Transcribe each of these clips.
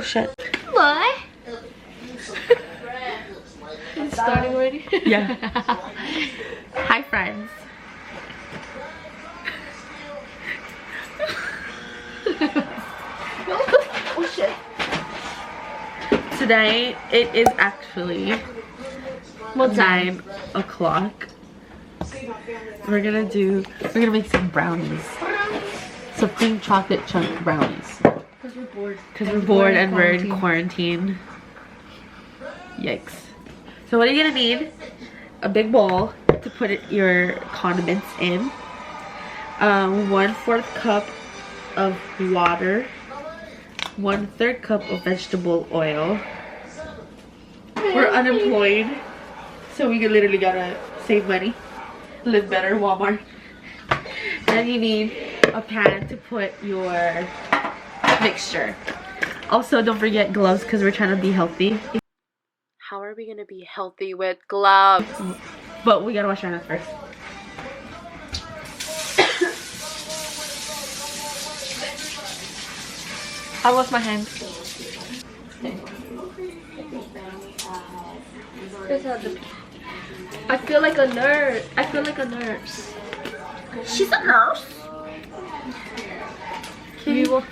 shit. What? It's starting already? Yeah. Hi, friends. Oh shit. Today it is actually What time? 9 o'clock. We're gonna make some brownies. Supreme chocolate chunk brownies. Because we're bored. Because we're bored and we're in quarantine. Yikes. So what are you gonna need? A big bowl to put your condiments in. 1/4 cup of water. 1/3 cup of vegetable oil. We're unemployed, so we literally gotta save money. Live better, Walmart. Then you need a pan to put your mixture. Also, don't forget gloves because we're trying to be healthy. How are we gonna be healthy with gloves? But we gotta wash our hands first. I wash my hands. I feel like a nurse. I feel like a nurse. She's a nurse. We will.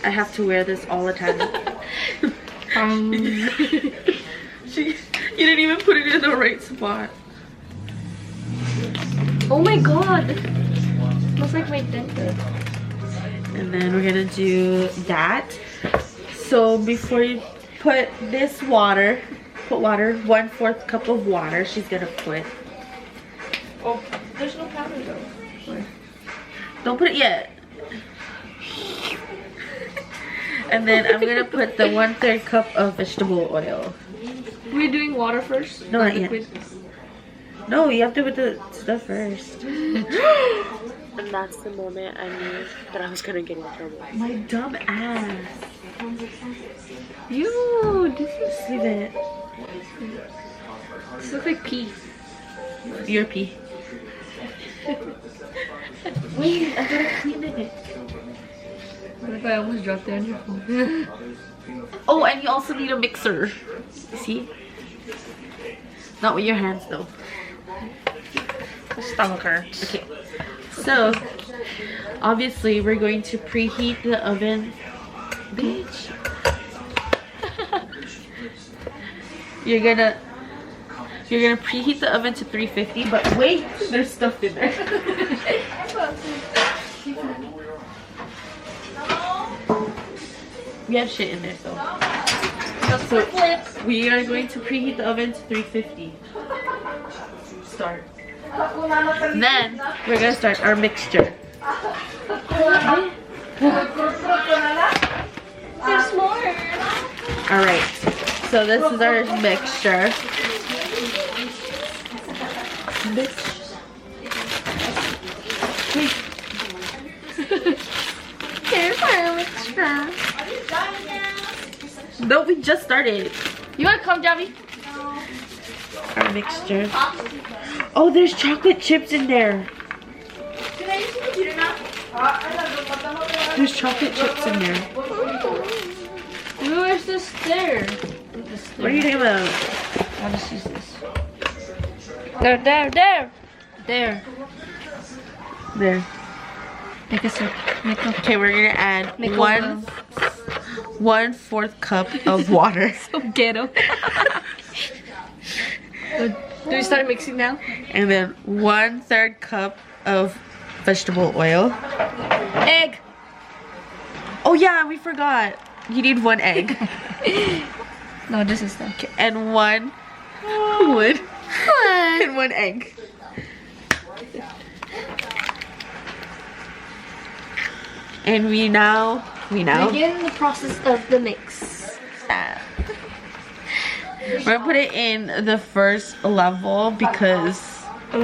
I have to wear this all the time. You didn't even put it in the right spot. Oh my god. Looks like my dentist. And then we're gonna do that. So before you put this water, put water, 1/4 cup of water. She's gonna put. Oh, there's no powder though. Don't put it yet. And then I'm gonna put the 1/3 cup of vegetable oil. We're doing water first? No, not yet. No, you have to put the stuff first. And that's the moment I knew that I was gonna get in trouble. My dumb ass. You, just leave it. This looks like pee. Your pee. Wait, I gotta clean it. What if I almost dropped it on your phone? Oh, and you also need a mixer. See? Not with your hands though. My stomach hurts. Okay. So, obviously, we're going to preheat the oven. Bitch. You're gonna preheat the oven to 350. But wait, there's stuff in there. We have shit in there, so we are going to preheat the oven to 350. Start. Then we're gonna start our mixture. There's more. All right. So this is our mixture. Here's our mixture. No, we just started. You wanna come, Javi? Our mixture. Oh, there's chocolate chips in there. There's chocolate chips in there. Where's the stair? What are you talking about? I'll just use this. There. There. Make a sip. Okay, we're gonna add Make a 1/4 cup of water. So ghetto. Do we start mixing now? And then 1/3 cup of vegetable oil. Egg. Oh yeah, we forgot. You need 1 egg. No, this is that. Okay, and one egg. And we now begin the process of the mix. We're gonna put it in the first level because Oh,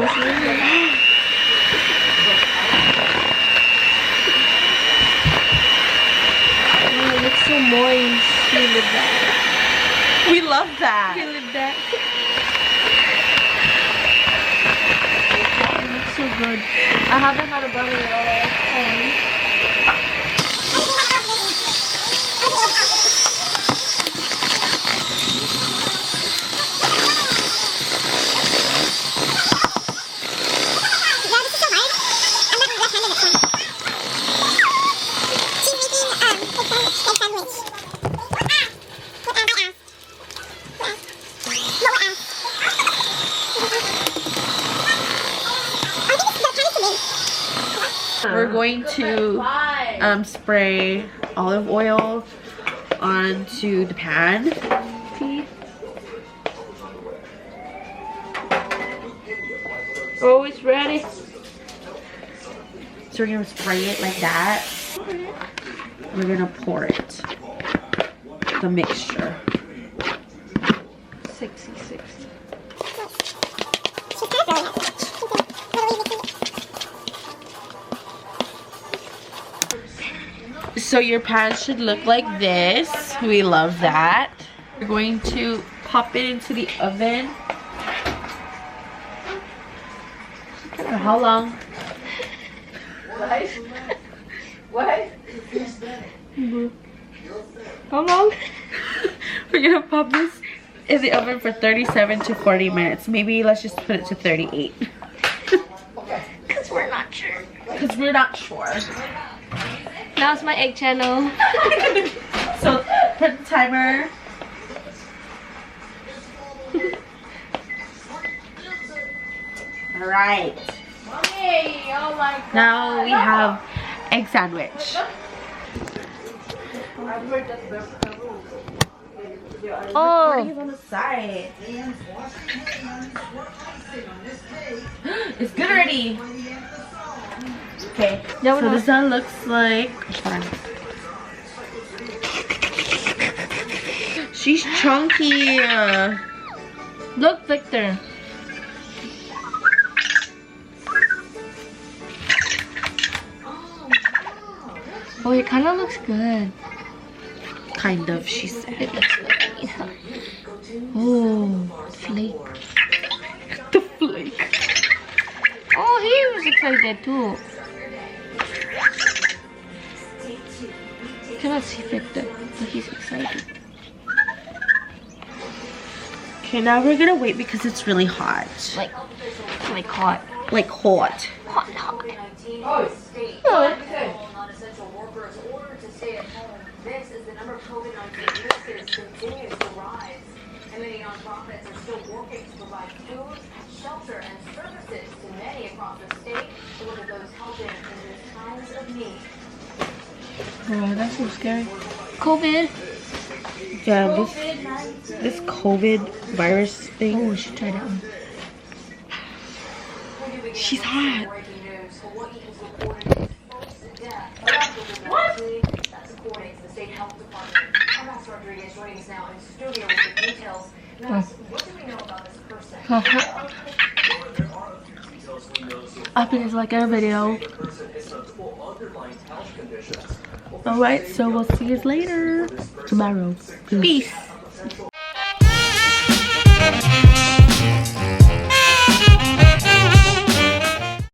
it looks so moist. We live that. we love that. We live that. It looks so good. I haven't had a brownie at all. We're going to spray olive oil onto the pan. Oh, it's ready. So we're gonna spray it like that. We're gonna pour it, the mixture. 66. So your pan should look like this. We love that. We're going to pop it into the oven. For how long? What? How long? We're gonna pop this in the oven for 37 to 40 minutes. Maybe let's just put it to 38. Because we're not sure. Because we're not sure. Now's my egg channel. So put the timer. Alright. Now we have egg sandwich. Oh, It's on the side. It's good already. Okay, Yeah, so this one looks like. She's chunky. look, Victor. Oh, it kind of looks good. Kind of, she said. It looks good. Oh, flake. The flake. Oh, he was excited too. Cannot see Victor, but he's excited. Okay, now we're gonna wait because it's really hot. Like hot. Like hot. Hot. Non-essential workers ordered to stay at home. This is the number of COVID-19 cases continues to rise. And many nonprofits are still working to provide food, shelter, and services to many across the state. To look at those helping in these times of need. Oh, that's so scary. COVID. Yeah, this COVID virus thing. Oh, we should try that one. She's hot. Breaking news. Hawaii has reported its first death. What? That's according to the state health department. Max Rodriguez joining us now in the studio with the details. Max, what do we know about this person? I think it's like a video. Alright, so we'll see you later. Tomorrow. Peace.